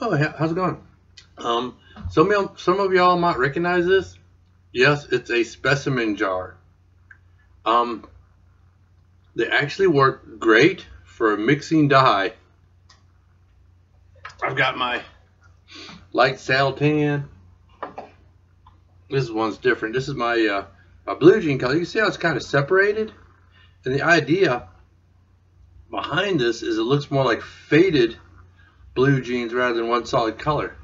Oh, how's it going? Some of y'all might recognize this. Yes, it's a specimen jar. Um, they actually work great for mixing dye. I've got my light saddle tan. This one's different. This is my blue jean color. You can see how it's kind of separated, and the idea behind this is it looks more like faded blue jeans rather than one solid color.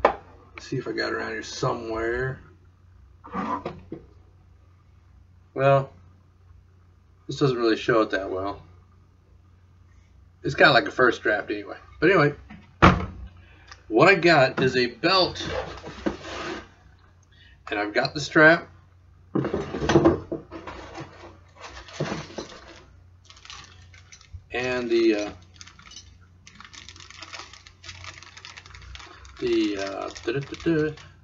Let's see if I got it around here somewhere. Well, this doesn't really show it that well. It's kind of like a first draft anyway. But anyway, what I got is a belt, and I've got the strap. And the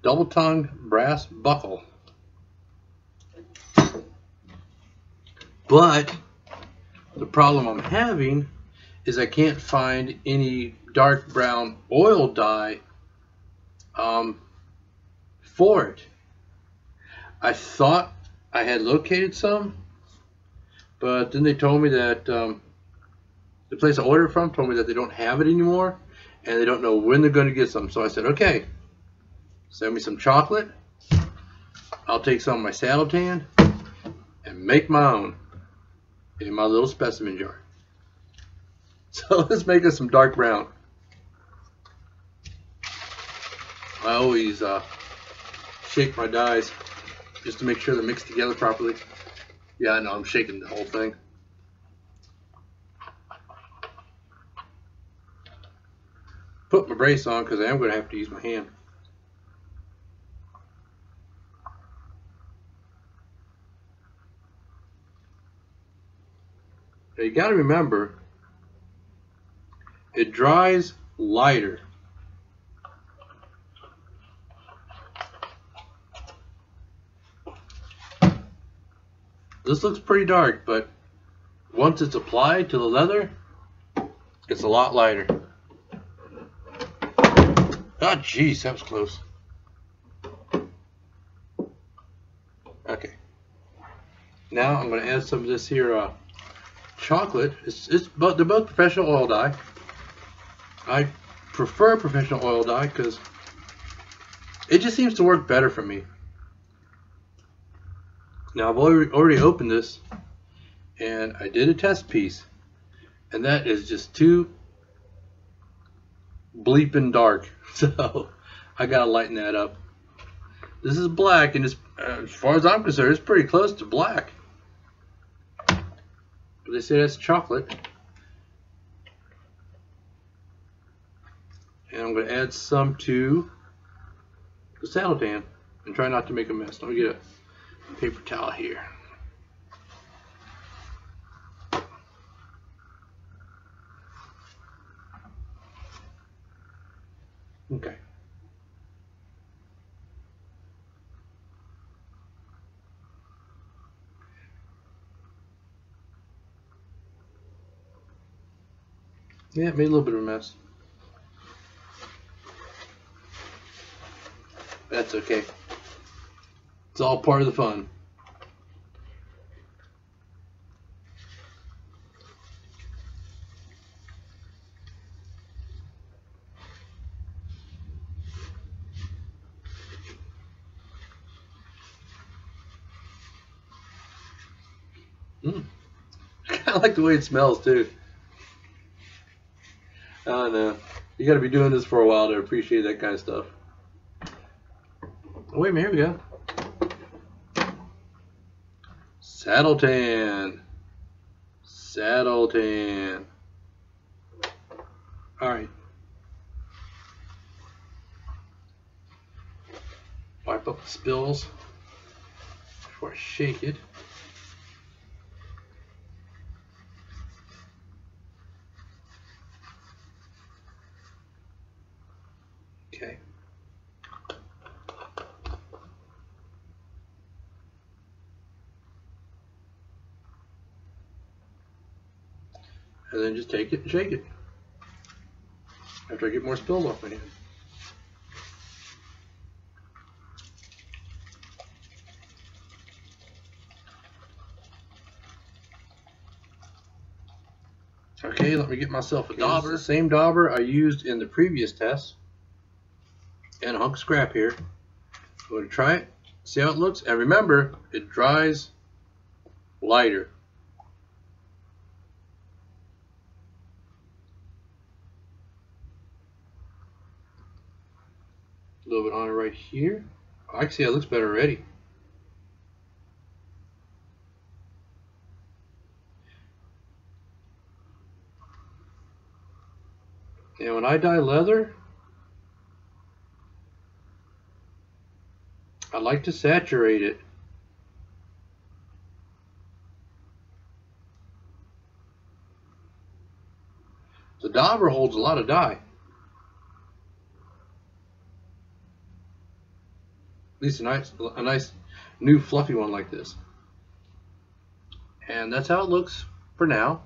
double tongue brass buckle. But the problem I'm having is I can't find any dark brown oil dye for it. I thought I had located some, but then they told me that the place I ordered from told me that they don't have it anymore, and they don't know when they're going to get some. So I said, okay, send me some chocolate. I'll take some of my saddle tan and make my own in my little specimen jar. So let's make us some dark brown. I always shake my dyes just to make sure they're mixed together properly. Yeah, I know, I'm shaking the whole thing. Put my brace on because I am going to have to use my hand. Now you got to remember, it dries lighter. This looks pretty dark, but once it's applied to the leather, it's a lot lighter. Oh, jeez, that was close. Okay. Now I'm going to add some of this here chocolate. They're both professional oil dye. I prefer professional oil dye because it just seems to work better for me. Now I've already opened this, and I did a test piece, and that is just too bleeping dark. So I gotta lighten that up. This is black, and it's, as far as I'm concerned, it's pretty close to black. But they say that's chocolate. And I'm going to add some to the saddle tan and try not to make a mess. Let me get a paper towel here. Okay. Yeah, it made a little bit of a mess. That's okay. It's all part of the fun. I kind of like the way it smells too. I don't know. You got to be doing this for a while to appreciate that kind of stuff. Oh, wait a minute, here we go. Saddle tan. Saddle tan. Alright. Wipe up the spills before I shake it. Okay. And then just take it and shake it. after I get more spills off my hand. Okay, let me get myself a dauber. Same dauber I used in the previous test. And a hunk of scrap here. I'm going to try it, see how it looks, and remember, it dries lighter. A little bit on it right here. I can see it looks better already. And when I dye leather, I like to saturate it. The dauber holds a lot of dye. At least a nice new fluffy one like this. And that's how it looks for now.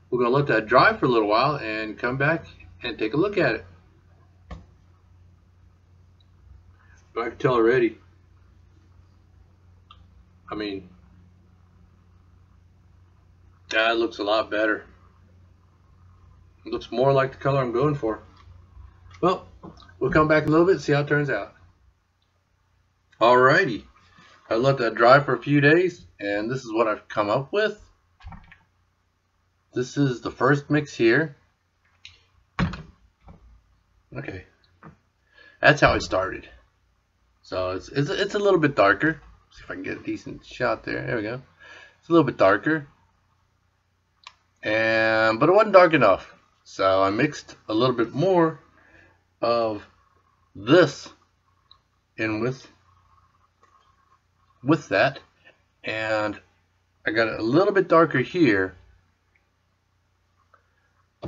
We're going to let that dry for a little while and come back and take a look at it. But I can tell already. I mean, that looks a lot better. It looks more like the color I'm going for. Well, we'll come back a little bit and see how it turns out. Alrighty, I let that dry for a few days, and this is what I've come up with. This is the first mix here. Okay, that's how it started. So it's a little bit darker. See if I can get a decent shot there. There we go. It's a little bit darker, but it wasn't dark enough. So I mixed a little bit more of this in with that, and I got it a little bit darker here.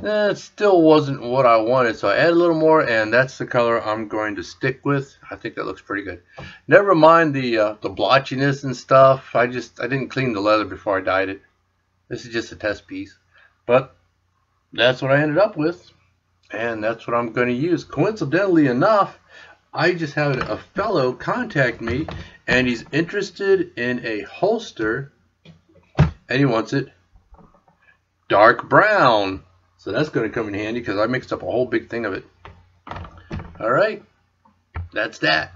It still wasn't what I wanted, so I added a little more, and that's the color I'm going to stick with. I think that looks pretty good. Never mind the blotchiness and stuff. I didn't clean the leather before I dyed it. This is just a test piece, but that's what I ended up with, and that's what I'm going to use. Coincidentally enough, I just had a fellow contact me, and he's interested in a holster, and he wants it dark brown. So that's going to come in handy because I mixed up a whole big thing of it. All right, that's that.